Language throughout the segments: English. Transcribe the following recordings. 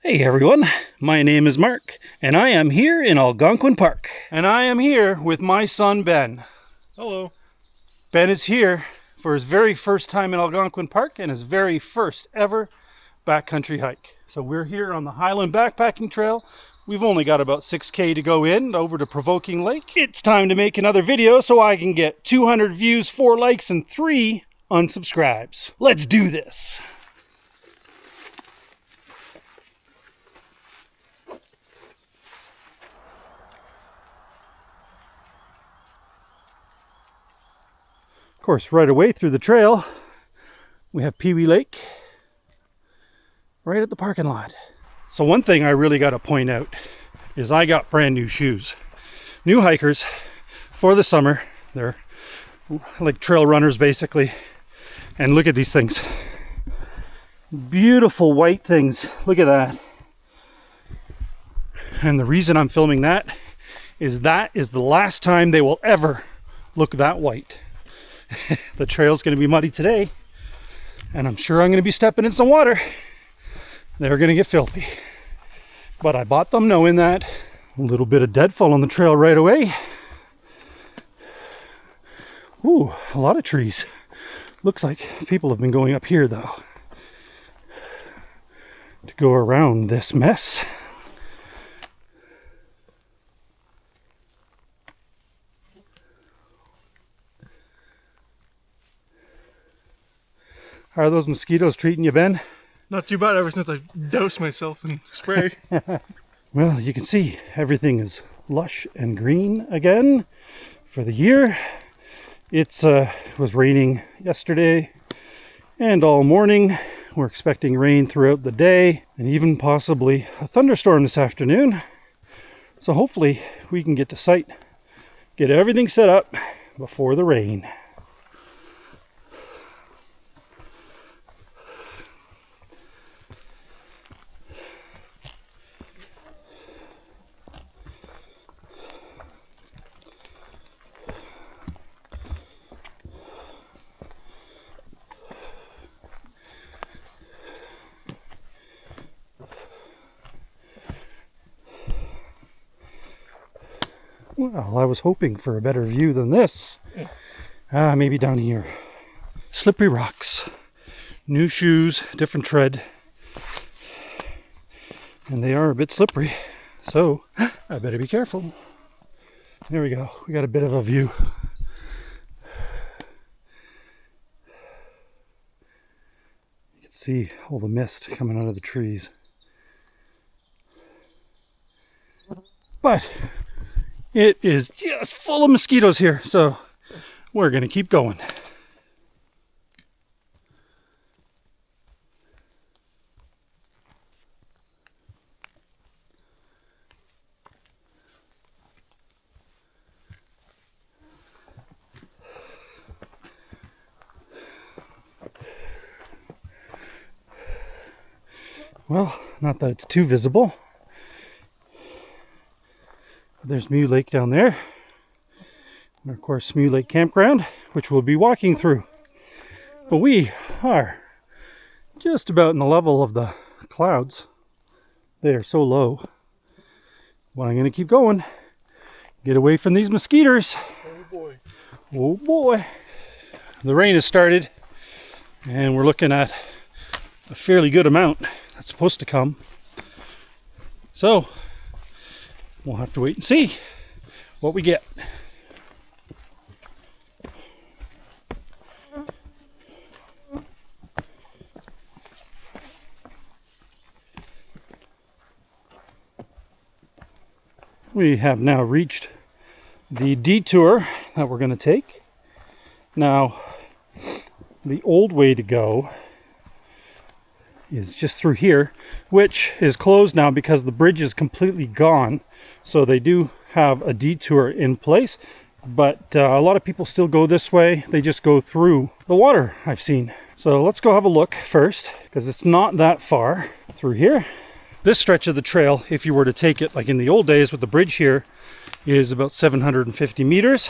Hey everyone, my name is Mark, and I am here in Algonquin Park. And I am here with my son Ben. Hello. Ben is here for his very first time in Algonquin Park and his very first ever backcountry hike. So we're here on the Highland Backpacking Trail. We've only got about 6K to go in over to Provoking Lake. It's time to make another video so I can get 200 views, 4 likes, and 3 unsubscribes. Let's do this. Of course, right away through the trail, we have Pee Wee Lake right at the parking lot. So one thing I really got to point out is I got brand new shoes. New hikers for the summer. They're like trail runners basically. And look at these things. Beautiful white things. Look at that. And the reason I'm filming that is the last time they will ever look that white. The trail's going to be muddy today, and I'm sure I'm going to be stepping in some water. They're going to get filthy. But I bought them knowing that. A little bit of deadfall on the trail right away. Ooh, a lot of trees. Looks like people have been going up here though to go around this mess. How are those mosquitoes treating you, Ben? Not too bad ever since I doused myself in spray. Well, you can see everything is lush and green again for the year. It was raining yesterday and all morning. We're expecting rain throughout the day and even possibly a thunderstorm this afternoon. So hopefully we can get to site, get everything set up before the rain. Well, I was hoping for a better view than this. Maybe down here. Slippery rocks. New shoes, different tread. And they are a bit slippery. So, I better be careful. There we go. We got a bit of a view. You can see all the mist coming out of the trees. But it is just full of mosquitoes here, so we're going to keep going. Well, not that it's too visible. There's Mew Lake down there. And of course, Mew Lake Campground, which we'll be walking through. But we are just about in the level of the clouds. They are so low. But I'm going to keep going. Get away from these mosquitoes. Oh boy. Oh boy. The rain has started, and we're looking at a fairly good amount that's supposed to come. So, we'll have to wait and see what we get. We have now reached the detour that we're going to take. Now, the old way to go is just through here, which is closed now because the bridge is completely gone. So they do have a detour in place, but a lot of people still go this way. They just go through the water, I've seen. So let's go have a look first, because it's not that far through here. This stretch of the trail, if you were to take it like in the old days with the bridge here, is about 750 meters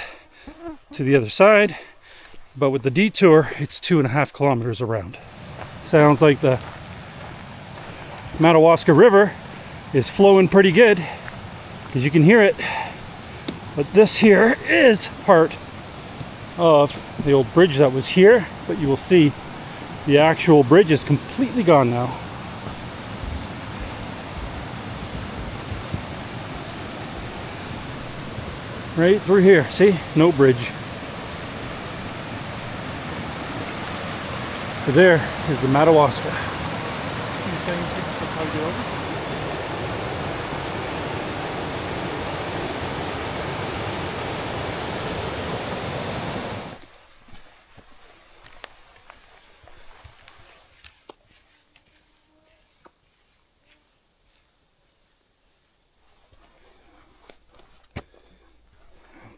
to the other side. But with the detour, it's 2.5 kilometers around. Sounds like the Madawaska River is flowing pretty good, because you can hear it. But this here is part of the old bridge that was here, but you will see the actual bridge is completely gone now. Right through here, see? No bridge. But there is the Madawaska. You saying people how to get over?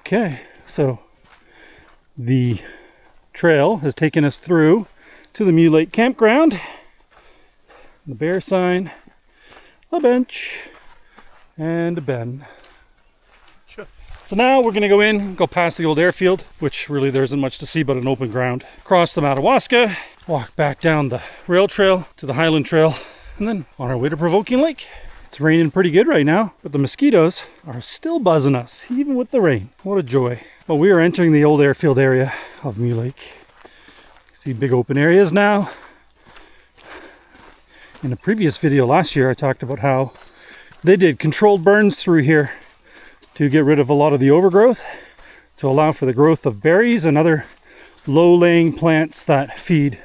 Okay, so the trail has taken us through to the Mew Lake campground, the bear sign, a bench, and a ben. Sure. So now we're going to go in, go past the old airfield, which really there isn't much to see but an open ground. Cross the Madawaska, walk back down the rail trail to the Highland Trail, and then on our way to Provoking Lake. It's raining pretty good right now, but the mosquitoes are still buzzing us, even with the rain. What a joy. Well, we are entering the old airfield area of Mew Lake. You see big open areas now. In a previous video last year, I talked about how they did controlled burns through here to get rid of a lot of the overgrowth, to allow for the growth of berries and other low-laying plants that feed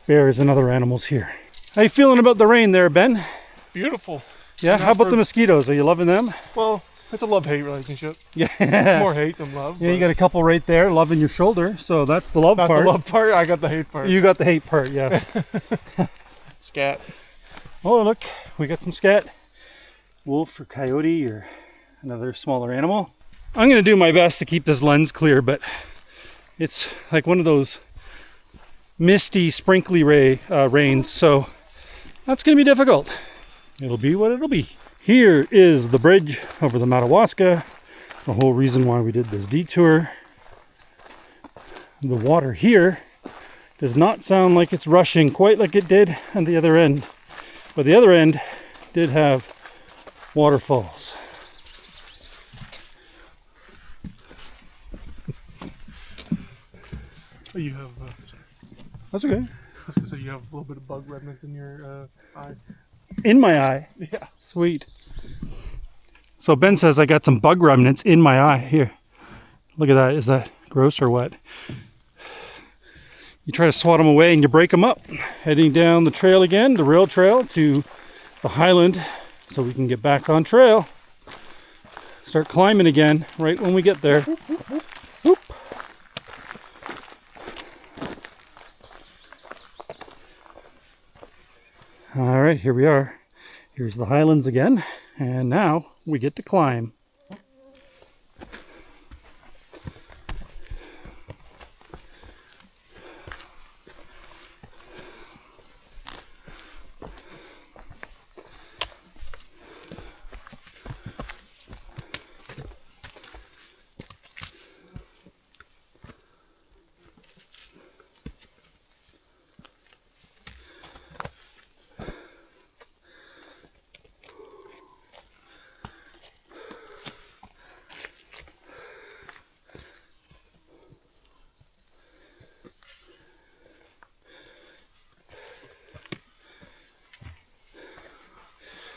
bears and other animals here. How you feeling about the rain there, Ben? Beautiful. Yeah, how about the mosquitoes? Are you loving them? Well, it's a love-hate relationship. Yeah. It's more hate than love. Yeah, you got a couple right there, loving your shoulder, so that's the love part. That's the love part, I got the hate part. You got the hate part, yeah. Scat. Oh, look, we got some scat. Wolf or coyote or another smaller animal. I'm going to do my best to keep this lens clear, but it's like one of those misty, sprinkly rains, so that's going to be difficult. It'll be what it'll be. Here is the bridge over the Madawaska, the whole reason why we did this detour. The water here does not sound like it's rushing quite like it did at the other end, but the other end did have waterfalls. You have, sorry. That's okay. So you have a little bit of bug remnant in your eye. In my eye? Yeah. Sweet. So Ben says I got some bug remnants in my eye. Here, look at that. Is that gross or what? You try to swat them away and you break them up. Heading down the trail again, the rail trail to the Highland, so we can get back on trail. Start climbing again right when we get there. Whoop. All right, here we are. Here's the Highlands again, and now we get to climb.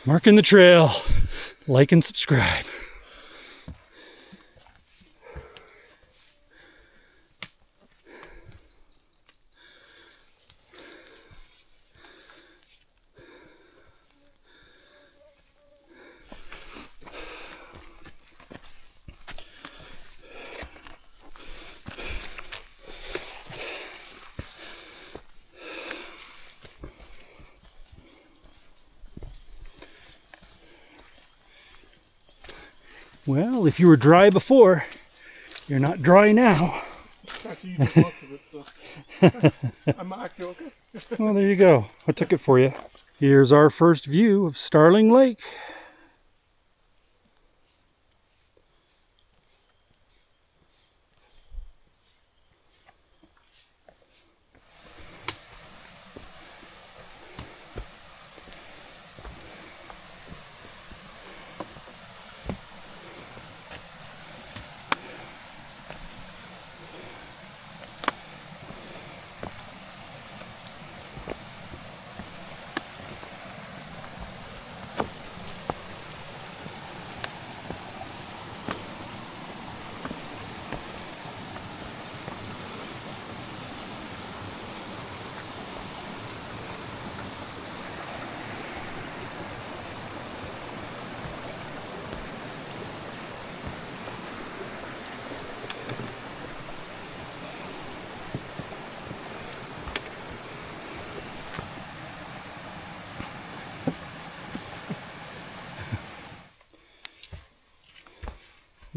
Marking the trail, like and subscribe. Well, if you were dry before, you're not dry now. Actually, you took lots of it, so I'm actually okay. Well, there you go. I took it for you. Here's our first view of Starling Lake.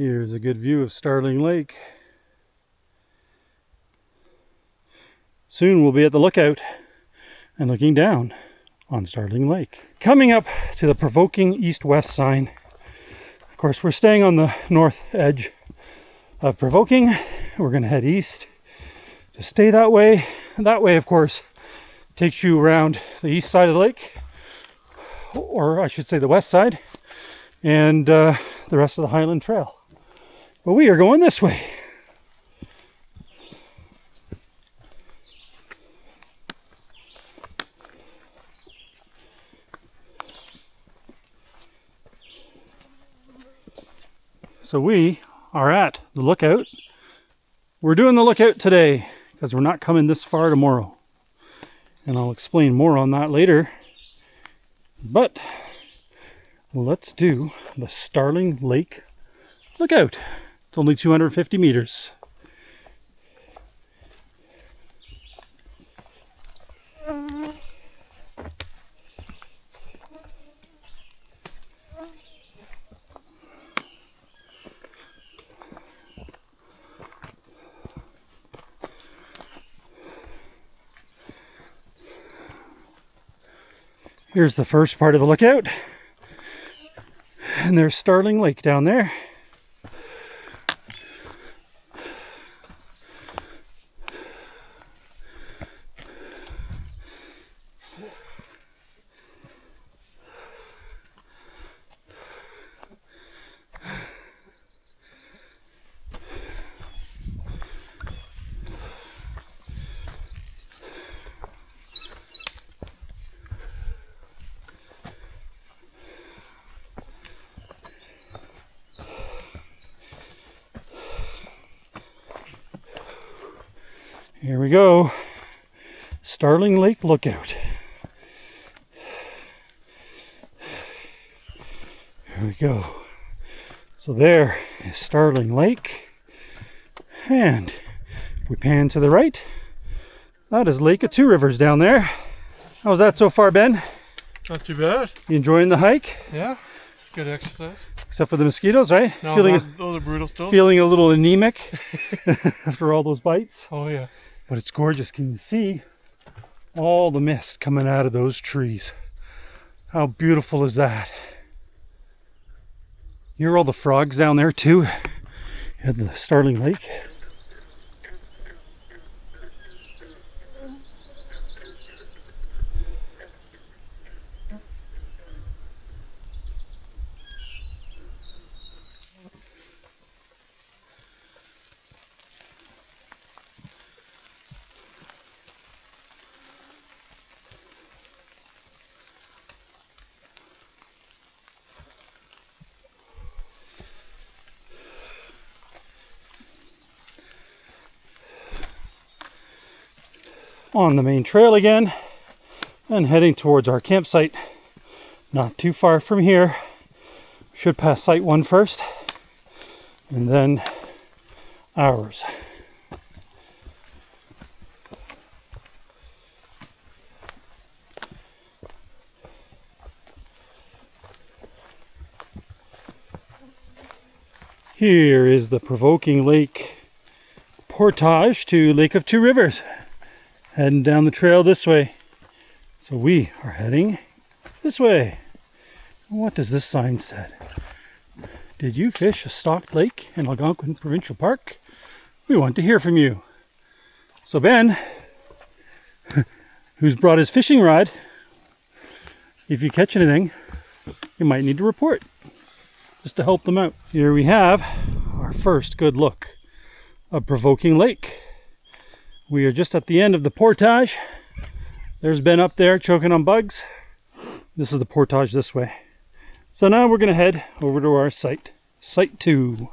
Here's a good view of Starling Lake. Soon we'll be at the lookout and looking down on Starling Lake. Coming up to the Provoking east-west sign. Of course, we're staying on the north edge of Provoking. We're going to head east to stay that way. And that way, of course, takes you around the east side of the lake, or I should say the west side, and the rest of the Highland Trail. But we are going this way. So we are at the lookout. We're doing the lookout today because we're not coming this far tomorrow. And I'll explain more on that later. But let's do the Starling Lake lookout. It's only 250 meters. Here's the first part of the lookout. And there's Starling Lake down there. Here we go. Starling Lake lookout. Here we go. So there is Starling Lake. And if we pan to the right, that is Lake of Two Rivers down there. How's that so far, Ben? Not too bad. You enjoying the hike? Yeah, it's good exercise. Except for the mosquitoes, right? No, those are brutal still. Feeling a little anemic after all those bites. Oh yeah. But it's gorgeous. Can you see all the mist coming out of those trees? How beautiful is that? You hear all the frogs down there too at the Starling Lake. On the main trail again and heading towards our campsite. Not too far from here. Should pass site one first and then ours. Here is the Provoking Lake portage to Lake of Two Rivers. Heading down the trail this way. So we are heading this way. What does this sign say? Did you fish a stocked lake in Algonquin Provincial Park? We want to hear from you. So Ben, who's brought his fishing rod, if you catch anything, you might need to report, just to help them out. Here we have our first good look of Provoking Lake. We are just at the end of the portage. There's Ben up there choking on bugs. This is the portage this way. So now we're going to head over to our site, Site 2.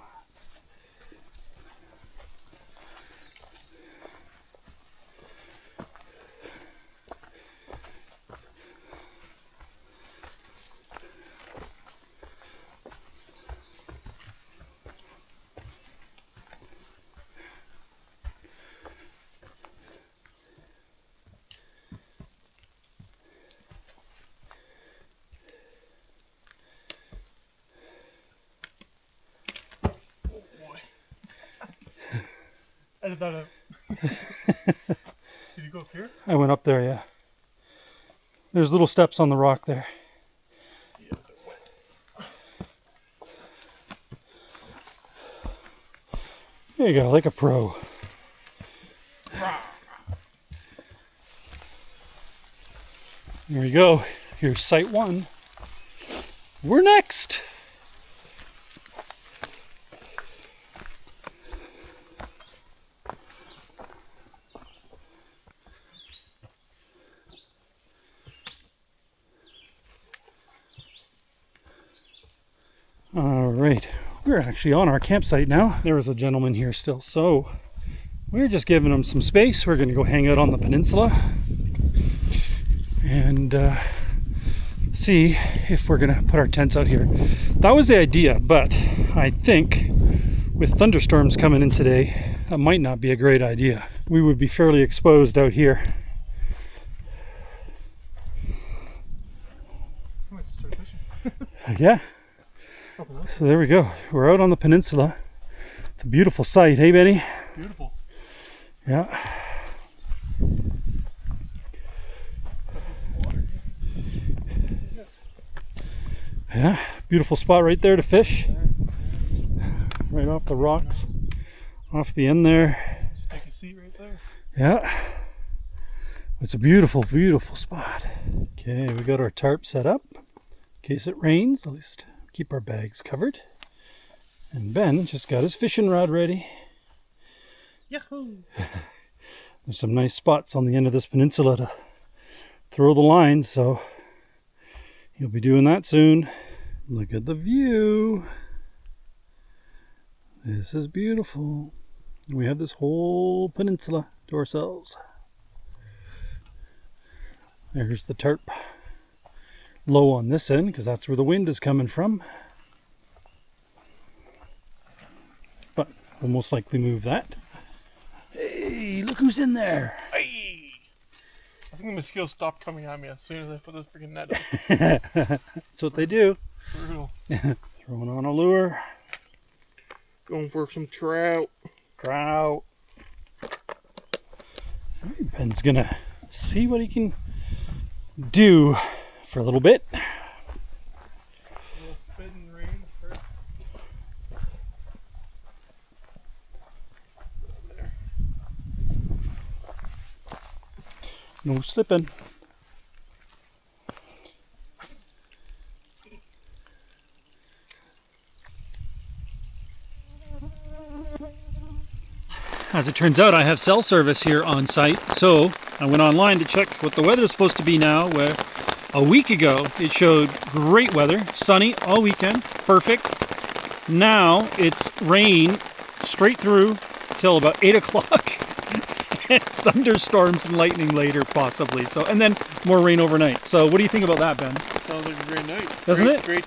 Edit that out. Did you go up here? I went up there, yeah. There's little steps on the rock there. Yeah, a bit wet. There you go, like a pro. There we go. Here's site one. We're next. All right, we're actually on our campsite now. There was a gentleman here still, so we're just giving him some space. We're going to go hang out on the peninsula and see if we're going to put our tents out here. That was the idea, but I think with thunderstorms coming in today, that might not be a great idea. We would be fairly exposed out here. I might just start fishing. Yeah. So there we go. We're out on the peninsula. It's a beautiful sight, hey Benny? Beautiful. Yeah. Yeah, beautiful spot right there to fish. Right off the rocks, off the end there. Just take a seat right there. Yeah. It's a beautiful, beautiful spot. Okay, we got our tarp set up in case it rains. At least keep our bags covered. And Ben just got his fishing rod ready. Yahoo! There's some nice spots on the end of this peninsula to throw the line, so he'll be doing that soon. Look at the view. This is beautiful. We have this whole peninsula to ourselves. There's the tarp. Low on this end because that's where the wind is coming from. But we'll most likely move that. Hey, look who's in there. Hey! I think the mosquitoes stopped coming at me as soon as I put the freaking net up. That's what they do. Brutal. Throwing on a lure. Going for some trout. Trout. Ben's gonna see what he can do for a little bit. A little spit and rain first. There. No slipping. As it turns out, I have cell service here on site, so I went online to check what the weather is supposed to be now, where a week ago it showed great weather, sunny all weekend, perfect. Now it's rain straight through till about 8 o'clock. And thunderstorms and lightning later possibly, so, and then more rain overnight. So what do you think about that, Ben? Sounds like a great night. Doesn't it? Great,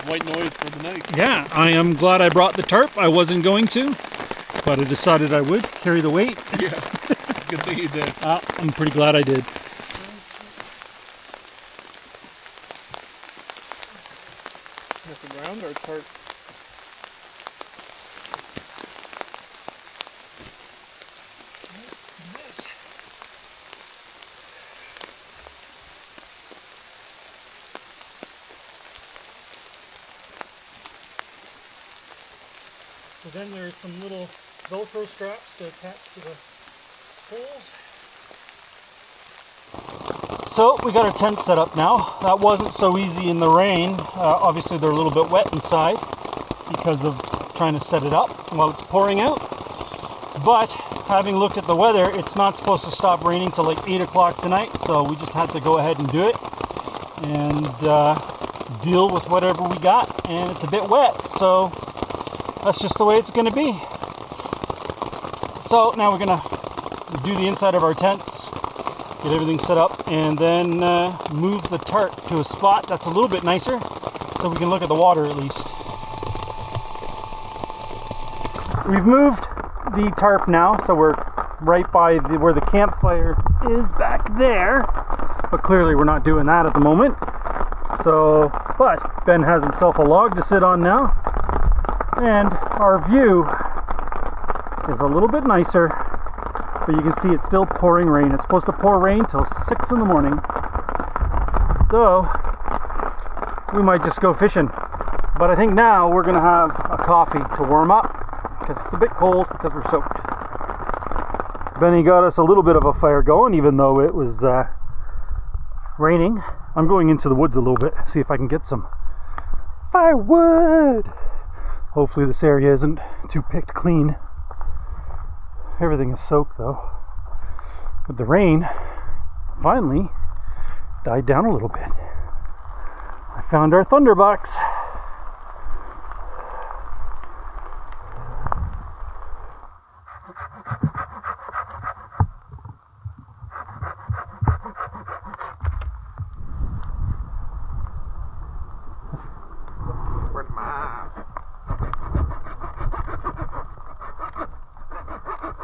white noise for the night. Yeah, I am glad I brought the tarp. I wasn't going to, but I decided I would carry the weight. Yeah, good thing you did. I'm pretty glad I did. Hit the ground or tarp? So then there's some little Velcro straps to attach to the poles. So we got our tent set up now. That wasn't so easy in the rain. Obviously they're a little bit wet inside because of trying to set it up while it's pouring out. But having looked at the weather, it's not supposed to stop raining till like 8 o'clock tonight. So we just had to go ahead and do it and deal with whatever we got. And it's a bit wet, so that's just the way it's going to be. So now we're going to do the inside of our tents, get everything set up, and then move the tarp to a spot that's a little bit nicer so we can look at the water at least. We've moved the tarp now, so we're right by where the campfire is back there, but clearly we're not doing that at the moment. So, but Ben has himself a log to sit on now, and our view is a little bit nicer, but you can see it's still pouring rain. It's supposed to pour rain till 6 in the morning. So we might just go fishing. But I think now we're going to have a coffee to warm up because it's a bit cold because we're soaked. Benny got us a little bit of a fire going even though it was raining. I'm going into the woods a little bit, see if I can get some firewood. Hopefully this area isn't too picked clean. Everything is soaked though. But the rain finally died down a little bit. I found our thunderbucks.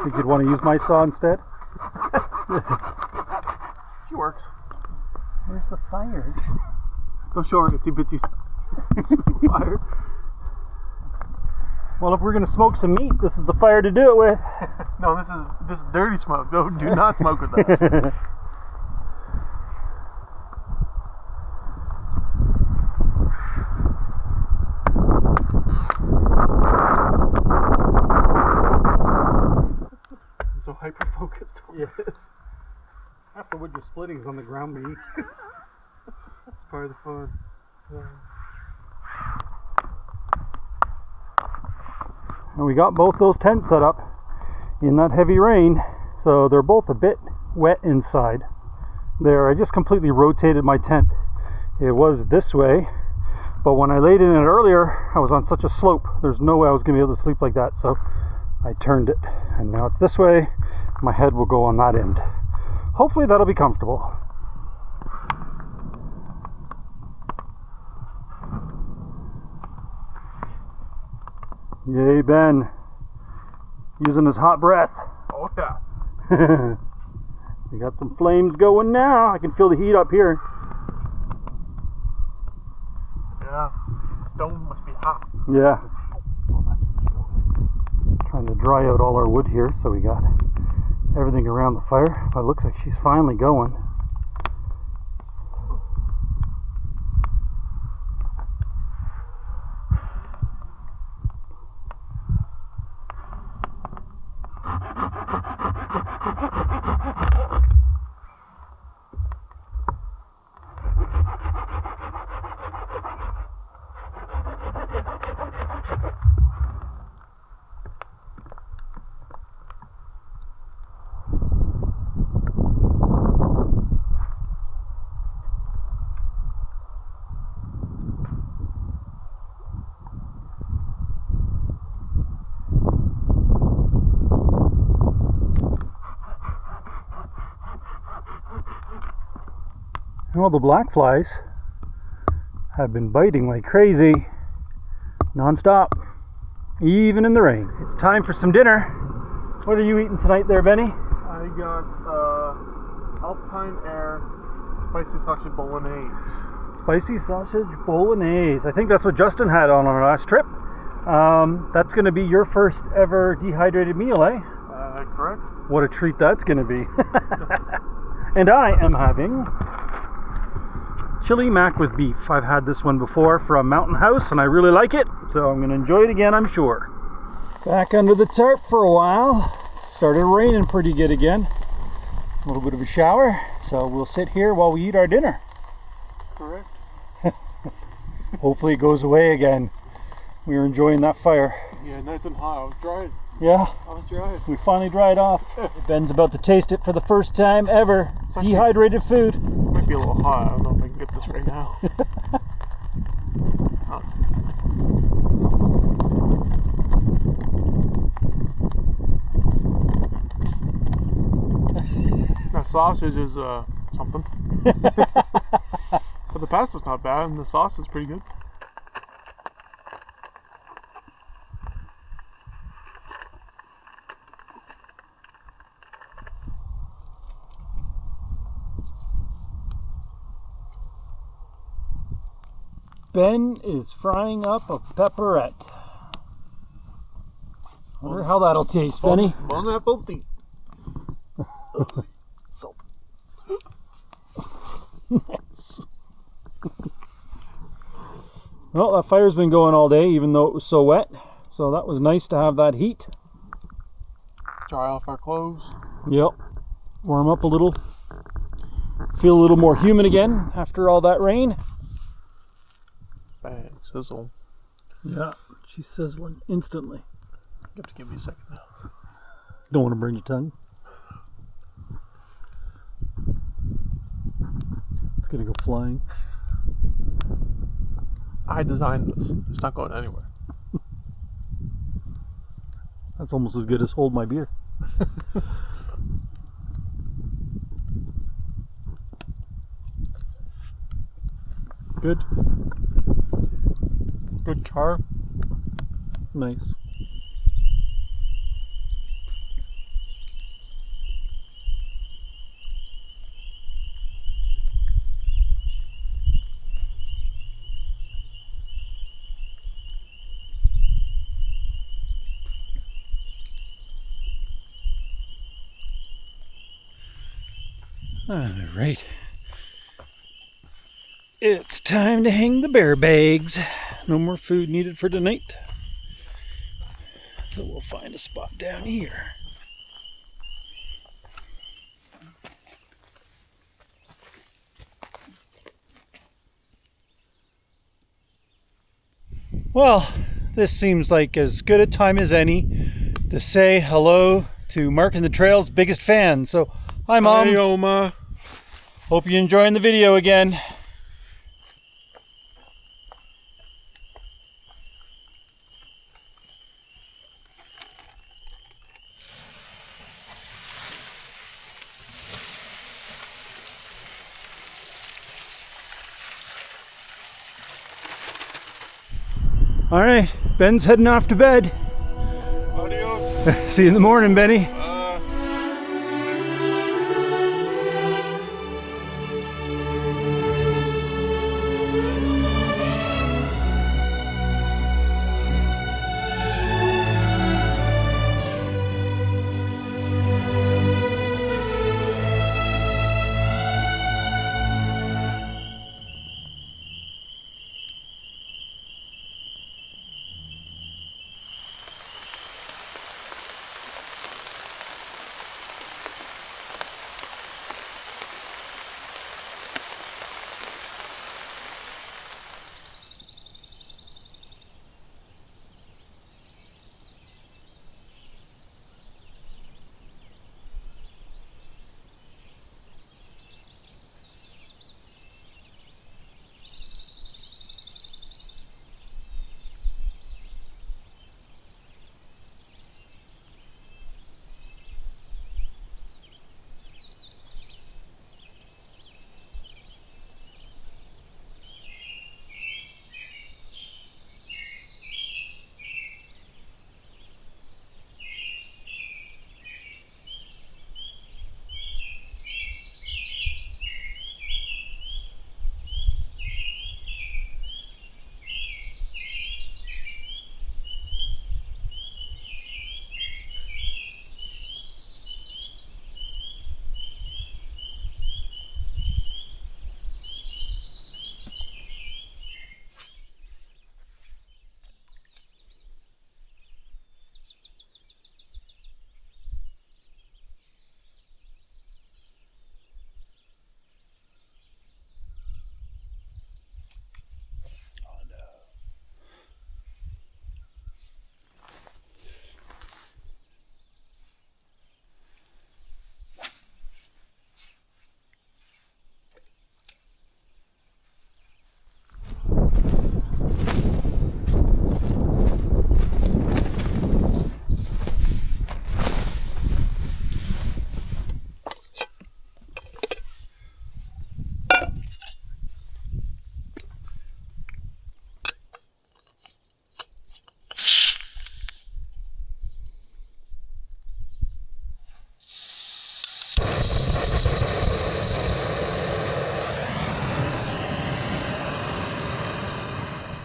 Think you'd want to use my saw instead? She works. Where's the fire? Don't show her itsy bitsy fire. Well, if we're gonna smoke some meat, this is the fire to do it with. No, this is dirty smoke. No, do not smoke with that. So hyper focused. Yes. Half the wood you're splitting is on the ground beneath. That's part of the fun. And we got both those tents set up in that heavy rain, so they're both a bit wet inside. There, I just completely rotated my tent. It was this way, but when I laid in it earlier, I was on such a slope. There's no way I was going to be able to sleep like that, so I turned it, and now it's this way. My head will go on that end. Hopefully that'll be comfortable. Yay, Ben. Using his hot breath. Oh yeah. We got some flames going now. I can feel the heat up here. Yeah. Stone must be hot. Yeah. Trying to dry out all our wood here, so we got everything around the fire. But it looks like she's finally going. Well, the black flies have been biting like crazy, non-stop, even in the rain. It's time for some dinner. What are you eating tonight there, Benny? I got Alpine Air spicy sausage bolognese. Spicy sausage bolognese. I think that's what Justin had on our last trip. That's going to be your first ever dehydrated meal, eh? Correct. What a treat that's going to be. And I am having chili mac with beef. I've had this one before from Mountain House and I really like it, so I'm going to enjoy it again, I'm sure. Back under the tarp for a while. It started raining pretty good again. A little bit of a shower, so we'll sit here while we eat our dinner. Correct. Hopefully it goes away again. We were enjoying that fire. Yeah, nice and hot. I was drying. Yeah. I was drying. We finally dried off. Ben's about to taste it for the first time ever. Dehydrated food. It might be a little hot. I don't know if I can get this right now. That sausage is something. But the pasta's not bad and the sauce is pretty good. Ben is frying up a pepperette. I wonder how that'll taste, Benny. Bon appetit. Salt. Well, that fire's been going all day, even though it was so wet. So that was nice to have that heat. Dry off our clothes. Yep. Warm up a little. Feel a little more human again after all that rain. Bang, sizzle. Yeah, she's sizzling instantly. You have to give me a second now. Don't want to burn your tongue. It's gonna go flying. I designed this. It's not going anywhere. That's almost as good as hold my beer. Good. Good char. Nice. All right. It's time to hang the bear bags. No more food needed for tonight. So we'll find a spot down here. Well, this seems like as good a time as any to say hello to Marking the Trail's biggest fan. So, hi Mom. Hey, Oma. Hope you're enjoying the video again. All right, Ben's heading off to bed. Adios. See you in the morning, Benny.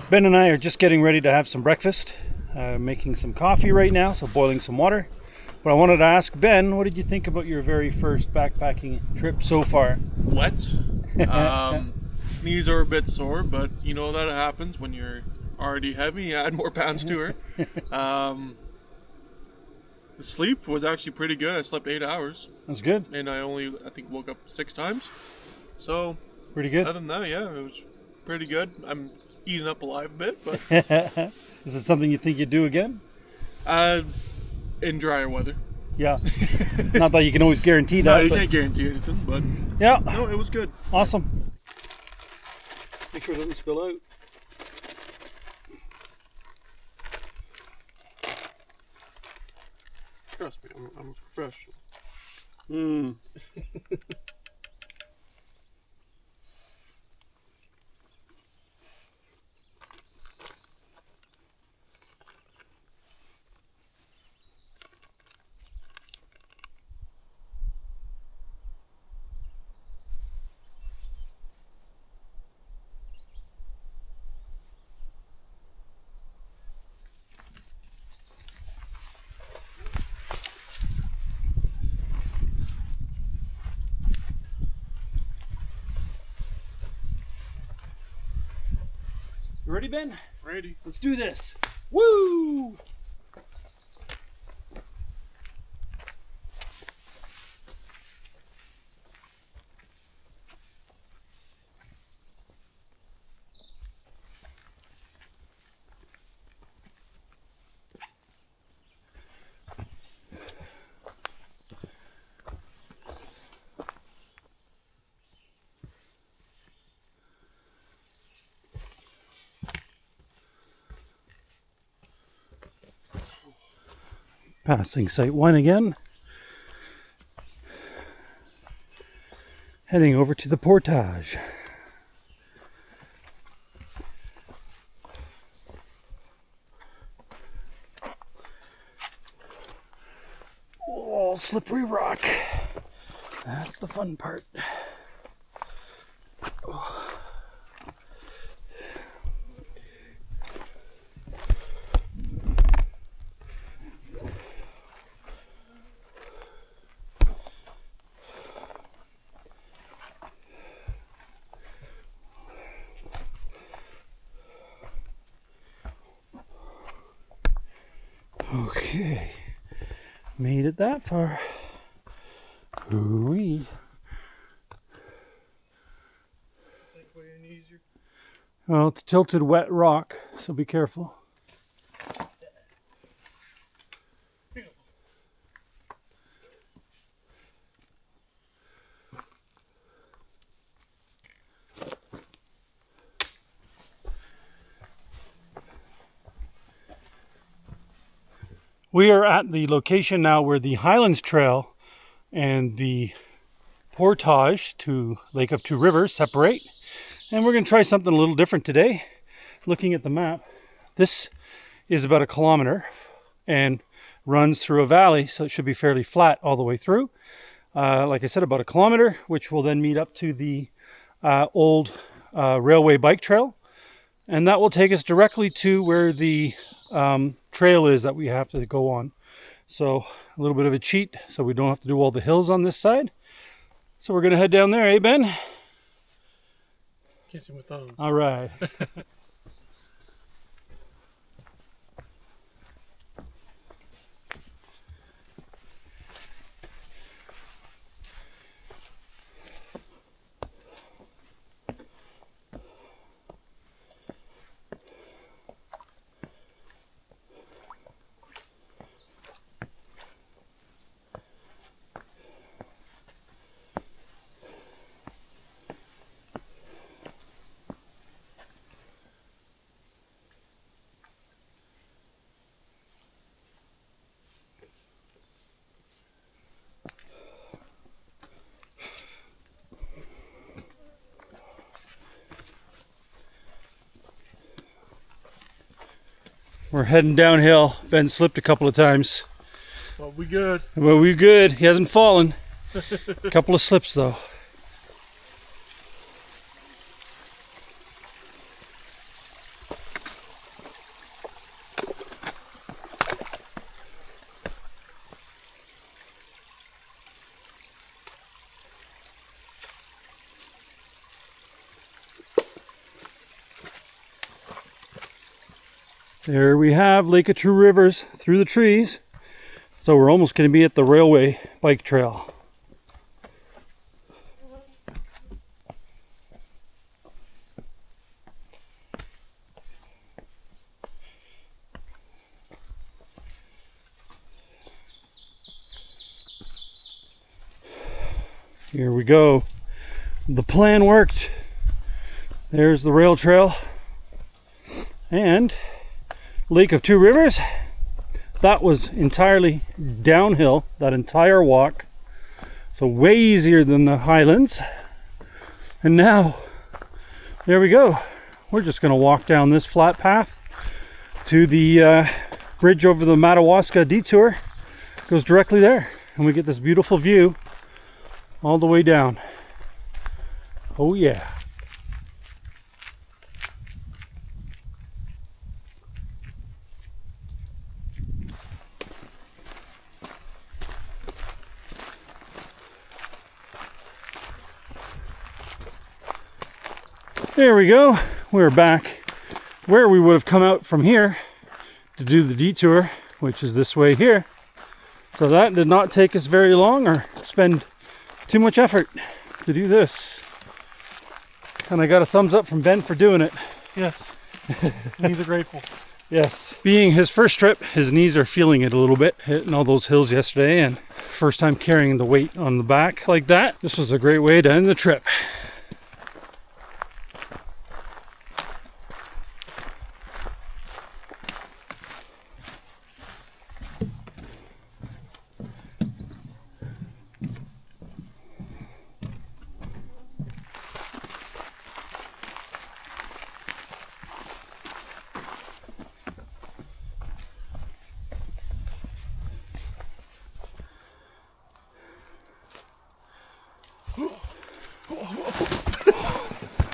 Ben and I are just getting ready to have some breakfast. making some coffee right now, so boiling some water. But I wanted to ask Ben, what did you think about your very first backpacking trip so far? Wet. Knees are a bit sore, but you know that happens when you're already heavy. You add more pounds to her. The sleep was actually pretty good. I slept 8 hours. That's good. And I think, woke up 6 times. So, pretty good. Other than that, yeah, it was pretty good. I'm eating up alive a bit, but... Is it something you think you'd do again? In drier weather. Yeah. Not that you can always guarantee that. No, you can't guarantee anything, but... Yeah. No, it was good. Awesome. Make sure it doesn't spill out. Trust me, I'm a professional. You ready, Ben? Ready. Let's do this. Woo! Passing Site 1 again. Heading over to the portage. Oh, slippery rock. That's the fun part. Okay, made it that far. Ooh-wee. Well, it's tilted wet rock, so be careful. We are at the location now where the Highlands Trail and the portage to Lake of Two Rivers separate. And we're going to try something a little different today. Looking at the map, this is about 1 kilometer and runs through a valley, so it should be fairly flat all the way through. Like I said, about 1 kilometer, which will then meet up to the old railway bike trail. And that will take us directly to where the trail is that we have to go on. So a little bit of a cheat, so we don't have to do all the hills on this side. So we're going to head down there, eh, Ben? Can't see my thumbs. All right. We're heading downhill. Ben slipped a couple of times. Well, we good. Well, we're good. He hasn't fallen. A couple of slips, though. There we have Lake of Two Rivers through the trees. So we're almost going to be at the railway bike trail. Here we go. The plan worked. There's the rail trail and Lake of Two Rivers. That was entirely downhill, that entire walk. So way easier than the Highlands. And now, there we go. We're just gonna walk down this flat path to the bridge over the Madawaska detour. It goes directly there. And we get this beautiful view all the way down. Oh yeah. There we go. We're back where we would have come out from here to do the detour, which is this way here. So that did not take us very long or spend too much effort to do this. And I got a thumbs up from Ben for doing it. Yes. Knees are grateful. Yes. Being his first trip, his knees are feeling it a little bit, hitting all those hills yesterday, and first time carrying the weight on the back like that. This was a great way to end the trip.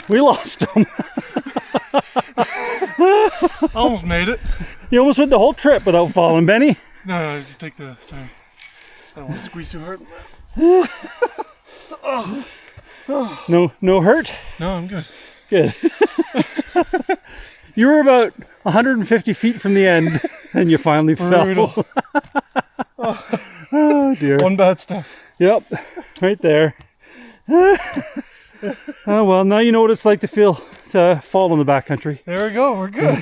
We lost him. Almost made it. You almost went the whole trip without falling, Benny. No, just take the, sorry. I don't want to squeeze too hard. No hurt? No, I'm good. Good. You were about 150 feet from the end and you finally fell. Oh dear. One bad step. Yep, right there. Oh well, now you know what it's like to fall in the backcountry. There we go, we're good.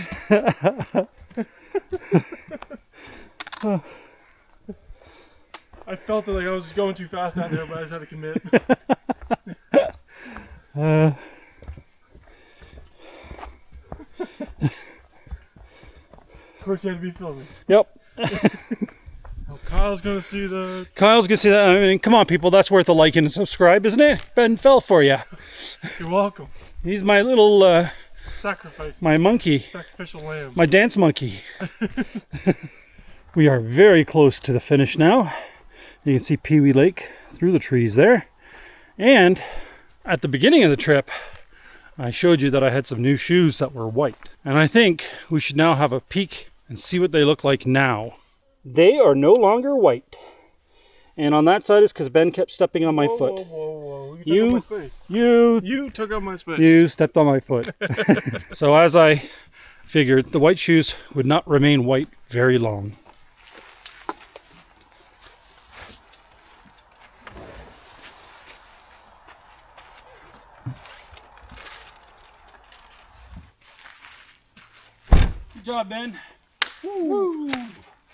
I felt it like I was going too fast down there, but I just had to commit. Of course you had to be filming. Yep. Oh, Kyle's gonna see the... Kyle's gonna see that. I mean, come on people, that's worth a like and a subscribe, isn't it? Ben fell for you. You're welcome. He's my little, Sacrifice. my monkey. Sacrificial lamb. My dance monkey. We are very close to the finish now. You can see Pee Wee Lake through the trees there. And at the beginning of the trip, I showed you that I had some new shoes that were white. And I think we should now have a peek and see what they look like now. They are no longer white. And on that side is because Ben kept stepping on my foot. Whoa. You took up my space. You stepped on my foot. So as I figured, the white shoes would not remain white very long. Good job, Ben. Woo.